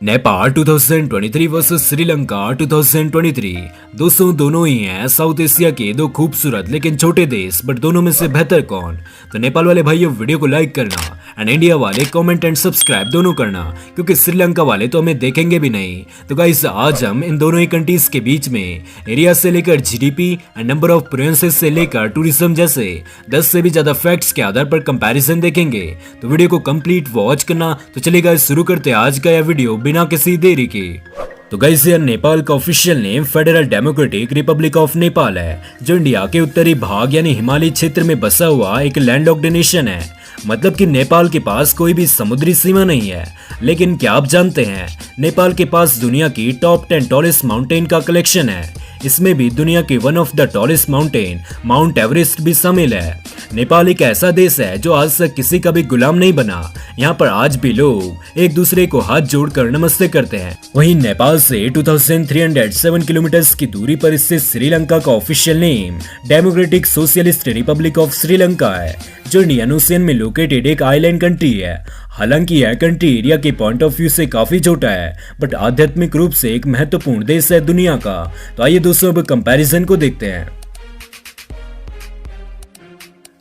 Nepal 2023 versus Sri Lanka 2023। दोस्तों दोनों ही हैं साउथ एशिया के दो खूबसूरत लेकिन छोटे देश, बट दोनों में से बेहतर कौन? तो नेपाल वाले भाइयों वीडियो को लाइक करना एंड इंडिया वाले कमेंट एंड सब्सक्राइब दोनों करना, क्योंकि श्रीलंका वाले तो हमें देखेंगे भी नहीं। तो गाइस आज हम इन दोनों ही कंट्रीज के बीच में एरिया से लेकर GDP and number of provinces से लेकर टूरिज्म जैसे 10 से भी ज्यादा फैक्ट्स के आधार पर कंपैरिजन देखेंगे। तो वीडियो को कंप्लीट वॉच करना। तो चलिए गाइस शुरू करते हैं आज का यह वीडियो बिना किसी देरी के। तो गाइस यार नेपाल का official name federal democratic Republic of Nepal है, जो इंडिया के उत्तरी भाग यानी हिमालय क्षेत्र में बसा हुआ एक लैंडलॉक्ड नेशन है। मतलब कि नेपाल के पास कोई भी समुद्री सीमा नहीं है। लेकिन क्या आप जानते हैं नेपाल के पास दुनिया की टॉप 10 टॉलेस्ट माउंटेन का कलेक्शन है। इसमें भी दुनिया के one of the tallest mountain mount Everest भी शामिल है। नेपाल एक ऐसा देश है जो आज तक किसी का भी गुलाम नहीं बना। यहाँ पर आज भी लोग एक दूसरे को हाथ जोड़कर नमस्ते करते हैं। वहीं नेपाल से 2307 किलोमीटर की दूरी पर स्थित श्रीलंका का official name democratic socialist Republic of Sri Lanka है, जो इंडियन ओशियन में लोकेटेड एक आइलैंड कंट्री है। हालांकि यह कंट्री एरिया के पॉइंट ऑफ व्यू से काफी छोटा है, बट आध्यात्मिक रूप से एक महत्वपूर्ण देश है दुनिया का। तो आइए दोस्तों अब कंपैरिजन को देखते हैं।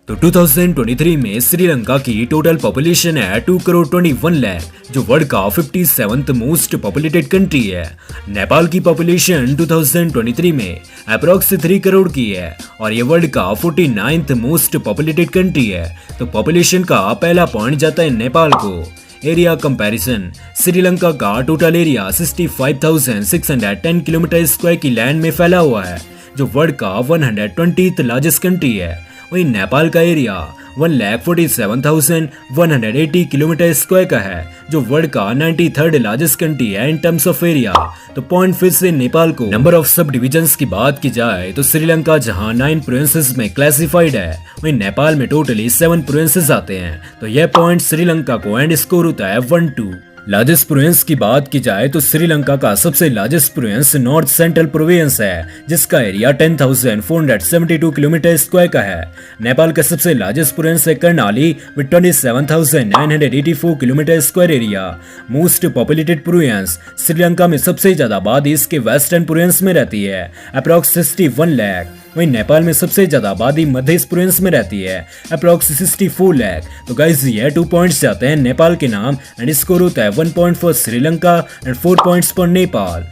तो 2023 में श्रीलंका की टोटल पॉपुलेशन है 2 करोड़ 21 लाख, जो वर्ल्ड का 57th मोस्ट पॉपुलेटेड कंट्री है। नेपाल की पॉपुलेशन 2023 में अप्रॉक्स 3 करोड़ की है और ये वर्ल्ड का 49th मोस्ट पॉपुलेटेड कंट्री है। तो पॉपुलेशन का पहला पॉइंट जाता है नेपाल को। एरिया कंपैरिजन, श्रीलंका का टोटल एरिया 65,610 किलोमीटर स्क्वायर की लैंड में फैला हुआ है, जो वर्ल्ड का 120th लार्जेस्ट कंट्री है। वहीं नेपाल का एरिया 1,47,180 किलोमीटर स्क्वायर का है, जो वर्ल्ड का 93rd लार्जेस्ट कंट्री है इन टर्म्स ऑफ एरिया। तो पॉइंट फिर से नेपाल को। नंबर ऑफ सब डिविजन्स की बात की जाए तो श्रीलंका जहां 9 प्रोविंसेस में क्लासिफाइड है, वहीं नेपाल में टोटली 7 प्रोविंसेस आते हैं। तो यह पॉइंट श्रीलंका को एंड स्कोर होता है 1-2। लार्जेस्ट प्रोविंस की बात की जाए तो श्रीलंका का सबसे largest province north central province है, जिसका एरिया 10,472 किलोमीटर स्क्वायर का है। नेपाल का सबसे लार्जेस्ट प्रोविंस है Karnali with 27,984 kilometre square area. Most populated province, Sri Lanka में सबसे ज्यादा आबादी इसके वेस्टर्न प्रोविंस में रहती है, अप्रॉक्स 61 लाख। वहीं नेपाल में सबसे ज्यादा आबादी मध्य प्रोविंस में रहती है, अप्रॉक्स 64 लाख। तो गाइस ये 2 पॉइंट्स जाते हैं नेपाल के नाम एंड स्कोर होता है 1 point for Sri Lanka and 4 points for Nepal.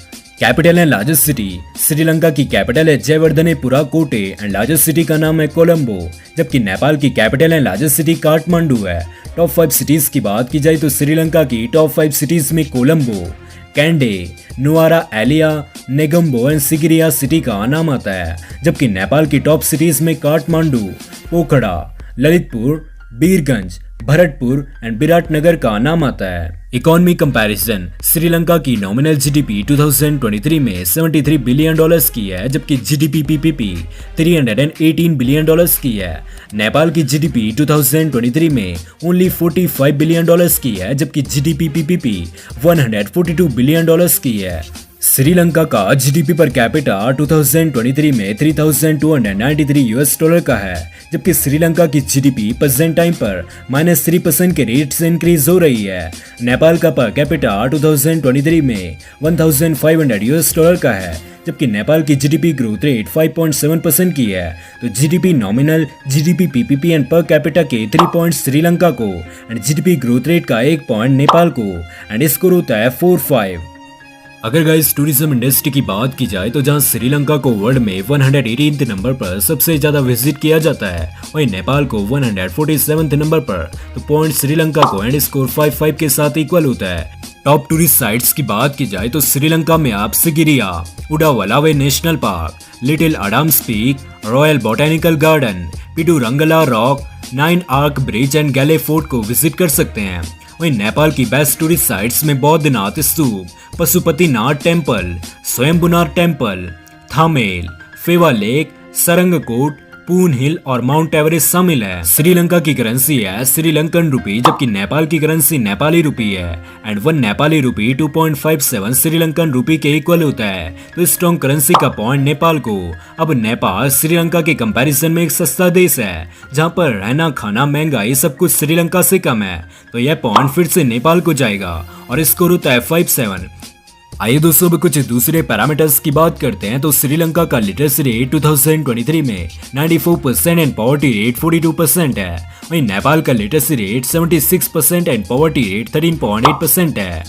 Capital and largest city, Sri Lanka की कैपिटल है जयवर्धनेपुरा कोटे एंड लार्जेस्ट सिटी का नाम है कोलंबो, जबकि नेपाल की capital and largest city Kathmandu है। टॉप 5 सिटीज की बात की जाए तो श्रीलंका की टॉप 5 सिटीज में कोलंबो, कैंडे, नुआरा एलिया, नेगम्बो एंड सिगिरिया सिटी का नाम आता है, जबकि नेपाल की टॉप सिटीज में काठमांडू, पोखरा, ललितपुर, बीरगंज, भरतपुर एंड विराटनगर का नाम आता है। इकोनॉमी कंपैरिजन, श्रीलंका की नॉमिनल जीडीपी 2023 में $73 बिलियन की है, जबकि जीडीपी पीपीपी 318 बिलियन डॉलर्स की है। नेपाल की जीडीपी 2023 में ओनली $45 बिलियन की है, जबकि जीडीपी पीपीपी 142 बिलियन डॉलर्स की है। श्रीलंका का जीडीपी पर कैपिटा 2023 में $3,293 का है, जबकि श्रीलंका की जीडीपी प्रेजेंट टाइम पर -3% के रेट से इंक्रीज हो रही है। नेपाल का पर कैपिटा 2023 में $1,500 का है, जबकि नेपाल की जीडीपी ग्रोथ रेट 5.7% की है। तो GDP nominal, GDP PPP and per capita के 3 पॉइंट श्रीलंका को एंड जीडीपी ग्रोथ रेट का 1 पॉइंट नेपाल को एंड स्कोर होता है 4-5। अगर गाइस टूरिज्म इंडस्ट्री की बात की जाए तो जहां श्रीलंका को वर्ल्ड में 118th नंबर पर सबसे ज्यादा विजिट किया जाता है, वहीं नेपाल को 147th नंबर पर। तो पॉइंट श्रीलंका को एंड स्कोर 5-5 के साथ इक्वल होता है। टॉप टूरिस्ट साइट्स की बात की जाए तो श्रीलंका में आप Sigiriya, Udawalawe national park, little Adam's peak, royal botanical garden, Pidurangala rock, 9 arch bridge and Galle fort को विजिट कर सकते हैं। वहीं नेपाल की बेस्ट टूरिस्ट साइट्स में Boudhanath stupa, Pashupatinath temple, Swayambhunath temple, Thamel, Phewa lake, Sarangkot, Poon hill और माउंट एवरेस्ट शामिल है। श्रीलंका की करेंसी है श्रीलंकन रुपी, जबकि नेपाल की करेंसी नेपाली रुपी है एंड 1 नेपाली रुपी 2.57 श्रीलंकन रुपी के इक्वल होता है। तो स्ट्रॉन्ग करेंसी का पॉइंट नेपाल को। अब नेपाल श्रीलंका के कंपैरिजन में एक सस्ता देश है, जहां पर रहना खाना महंगाई सब कुछ श्रीलंका से कम है, तो यह पॉइंट फिर से नेपाल को जाएगा और स्कोर होता है 57। आइए दोस्तों अब कुछ दूसरे पैरामीटर्स की बात करते हैं। तो श्रीलंका का लिटरेसी रेट 2023 में 94% एंड पॉवर्टी रेट 42% है। वहीं नेपाल का literacy rate 76% and poverty rate 13.8% है।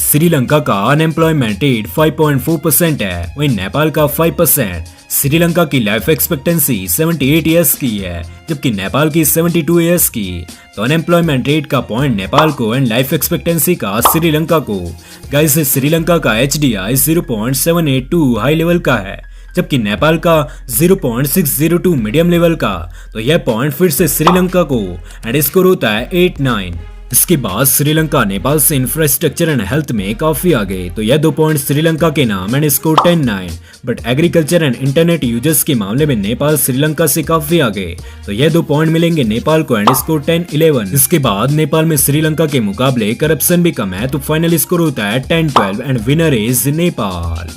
श्रीलंका का अनएम्प्लॉयमेंट रेट 5.4% है, वहीं नेपाल का 5%। श्रीलंका की लाइफ एक्सपेक्टेंसी 78 ईयर्स की है, जबकि नेपाल की 72 ईयर्स की। तो अनएम्प्लॉयमेंट रेट का पॉइंट नेपाल को एंड लाइफ एक्सपेक्टेंसी का श्रीलंका को। गाइस श्रीलंका का HDI 0.782 हाई लेवल का है, जबकि नेपाल का 0.602 मीडियम लेवल का। तो यह पॉइंट फिर से श्रीलंका को एंड स्कोर होता है 89। इसके बाद श्रीलंका नेपाल से इंफ्रास्ट्रक्चर एंड हेल्थ में काफी आगे, तो यह 2 पॉइंट श्रीलंका के नाम and score 10-9। But agriculture and internet users के मामले में नेपाल श्रीलंका से काफी आगे, तो यह 2 पॉइंट मिलेंगे नेपाल को एंड स्कोर 10-11। इसके बाद नेपाल में श्रीलंका के मुकाबले करप्शन भी कम है, तो फाइनल स्कोर होता है 10-12 एंड विनर इज नेपाल।